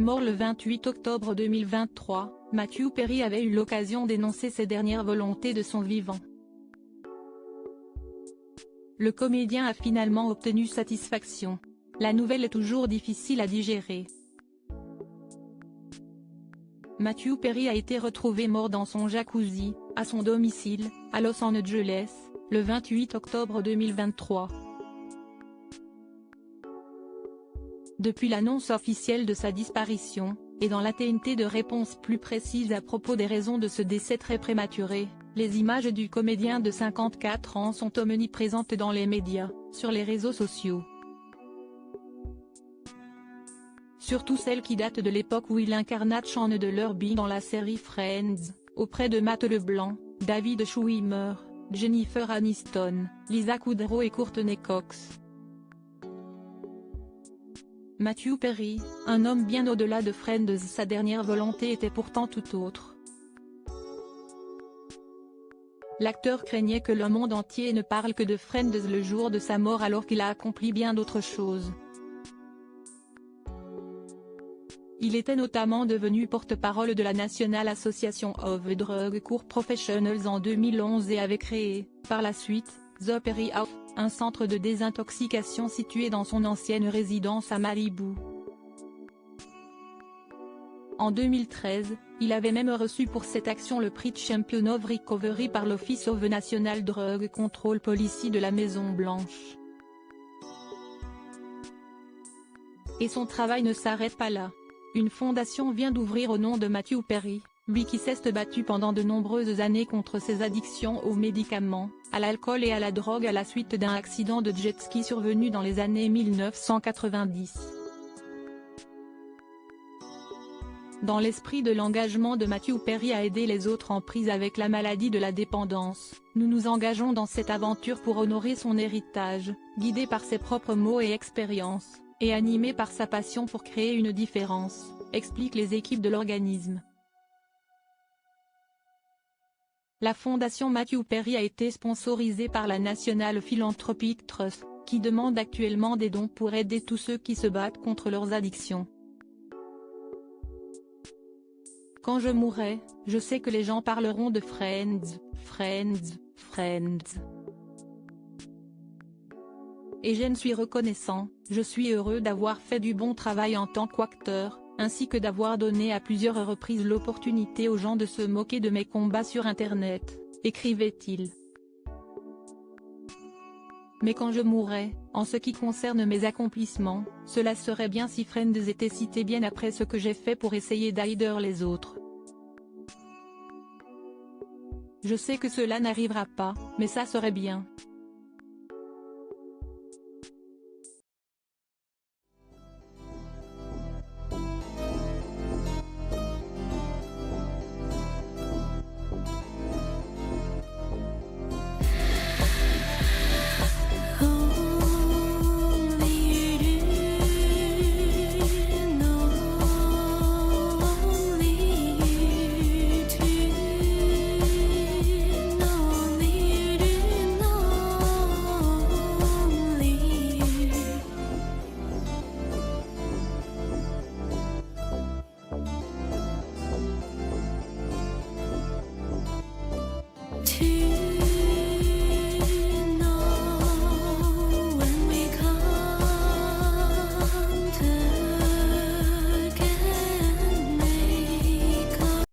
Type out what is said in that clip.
mort le 28 octobre 2023, Matthew Perry avait eu l'occasion d'énoncer ses dernières volontés de son vivant. Le comédien a finalement obtenu satisfaction. La nouvelle est toujours difficile à digérer. Matthew Perry a été retrouvé mort dans son jacuzzi, à son domicile, à Los Angeles, le 28 octobre 2023. Depuis l'annonce officielle de sa disparition, et dans l'attente de réponses plus précises à propos des raisons de ce décès très prématuré, les images du comédien de 54 ans sont omniprésentes dans les médias, sur les réseaux sociaux. Surtout celles qui datent de l'époque où il incarna Chandler Bing dans la série Friends, auprès de Matt LeBlanc, David Schwimmer, Jennifer Aniston, Lisa Kudrow et Courtney Cox. Matthew Perry, un homme bien au-delà de Friends, sa dernière volonté était pourtant tout autre. L'acteur craignait que le monde entier ne parle que de Friends le jour de sa mort alors qu'il a accompli bien d'autres choses. Il était notamment devenu porte-parole de la National Association of Drug Court Professionals en 2011 et avait créé, par la suite, The Perry House, un centre de désintoxication situé dans son ancienne résidence à Malibu. En 2013, il avait même reçu pour cette action le prix Champion of Recovery par l'Office of National Drug Control Policy de la Maison-Blanche. Et son travail ne s'arrête pas là. Une fondation vient d'ouvrir au nom de Matthew Perry, lui qui s'est battu pendant de nombreuses années contre ses addictions aux médicaments, à l'alcool et à la drogue à la suite d'un accident de jet-ski survenu dans les années 1990. Dans l'esprit de l'engagement de Matthew Perry à aider les autres en prise avec la maladie de la dépendance, nous nous engageons dans cette aventure pour honorer son héritage, guidé par ses propres mots et expériences, et animé par sa passion pour créer une différence, expliquent les équipes de l'organisme. La fondation Matthew Perry a été sponsorisée par la National Philanthropic Trust, qui demande actuellement des dons pour aider tous ceux qui se battent contre leurs addictions. Quand je mourrai, je sais que les gens parleront de Friends, Friends, Friends. Et je ne suis reconnaissant, je suis heureux d'avoir fait du bon travail en tant qu'acteur, ainsi que d'avoir donné à plusieurs reprises l'opportunité aux gens de se moquer de mes combats sur Internet, écrivait-il. Mais quand je mourrai, en ce qui concerne mes accomplissements, cela serait bien si Friends était cité bien après ce que j'ai fait pour essayer d'aider les autres. Je sais que cela n'arrivera pas, mais ça serait bien.